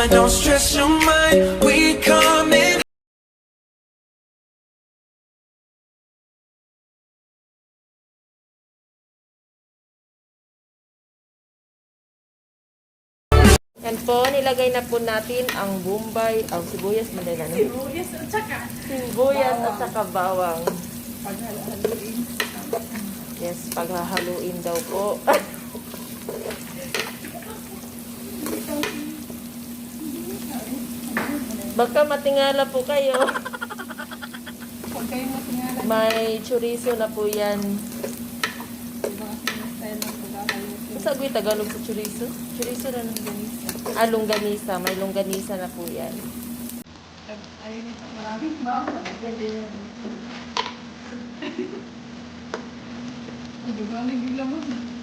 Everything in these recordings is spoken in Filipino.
Mama, don't stress your mind. We coming. Yan po, nilagay na po natin ang bombay, ang sibuyas, madala na. Sibuyas at saka bawang. Paghahaluin. Yes, paghahaluin daw po. Baka matingala po kayo. Huwag kayong matingala. May chorizo na po yan. Iba kasi yung style ng paghahaluin. Masagoy Tagalog sa chorizo? Chorizo na longganisa. Ah, longganisa. May longganisa na po yan. Ayun ito, maraming bawang. Ang galing yung laman.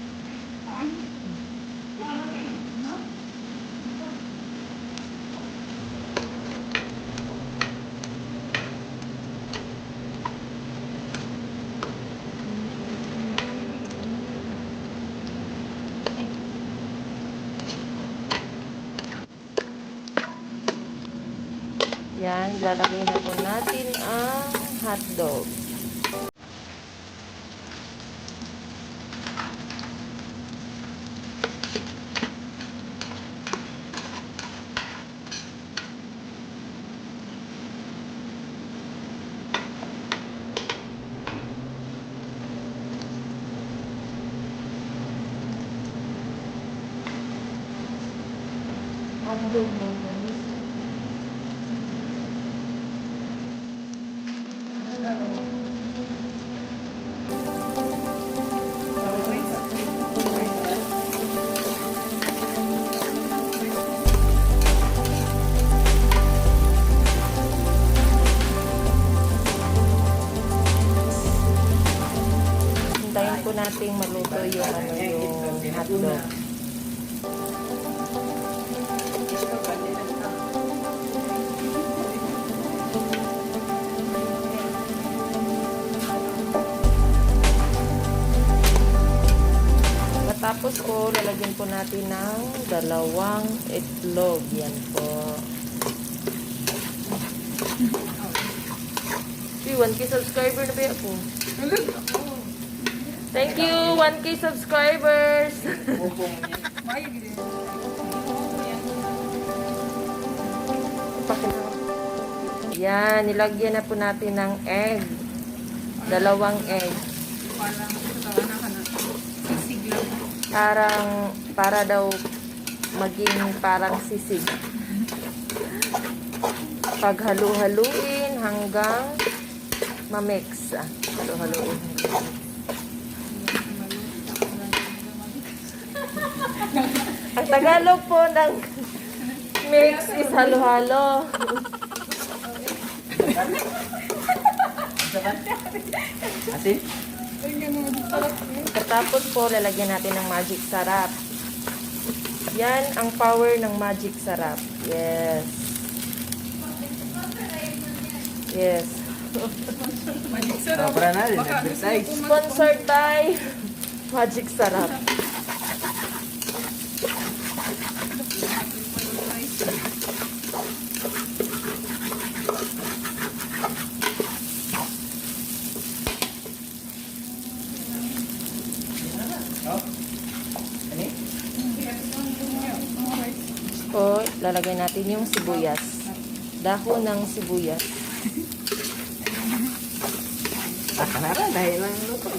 Yan, lalagay na po natin ang hotdog. Hotdog mo. Hintayin po nating maluto yung hotdog. Tapos po, lalagyan po natin ng 2 itlog. Yan po. 1K subscriber na ba ako? Thank you, 1K subscribers! Yan, nilagyan na po natin ng egg. 2 egg. Para daw maging parang sisig. Paghalu-haluin hanggang ma-mix. Halu-haluin. Ang Tagalog po ng mix is halo-halo. Asin? Tapos po, lalagyan natin ng magic sarap. Yan ang power ng magic sarap. Yes. Yes. Sobra na rin, advertise. Sponsored by Magic Sarap. Po, lalagay natin yung sibuyas. Dahon ng sibuyas. Kanara, dahil lang luto.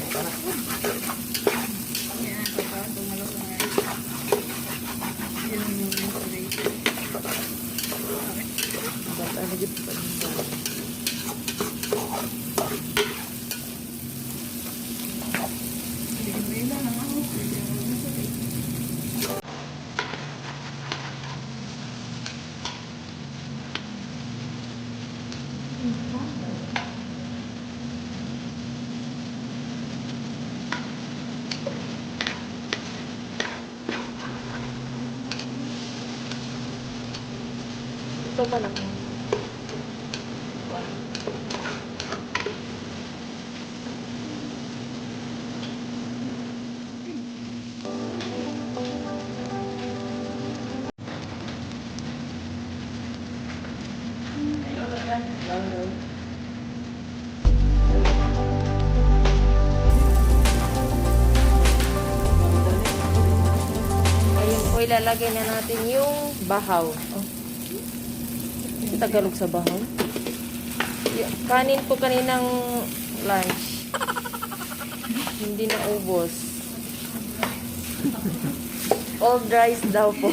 Ito pa lang. Ayun po, ilalagay na natin yung bahaw. Oh. Ang Tagalog sa bahaw. Kanin po kaninang lunch. Hindi na ubos. All rice daw po.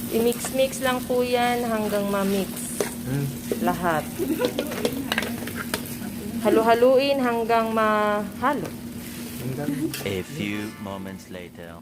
I-mix-mix lang po yan hanggang ma-mix. Lahat. Halu-haluin hanggang mahalo. A few moments later.